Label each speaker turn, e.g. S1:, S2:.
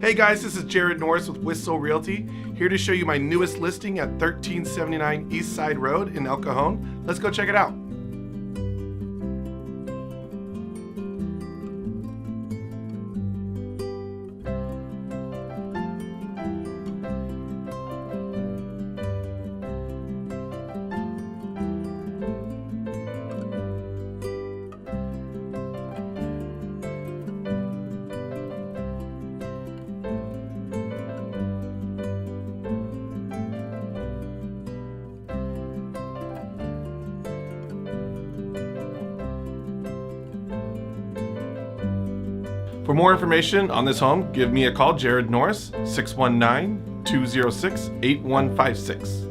S1: Hey guys, this is Jared Norris with Whissel Realty, here to show you my newest listing at 1379 Eastside Road in El Cajon. Let's go check it out. For more information on this home, give me a call, Jared Norris, 619-206-8156.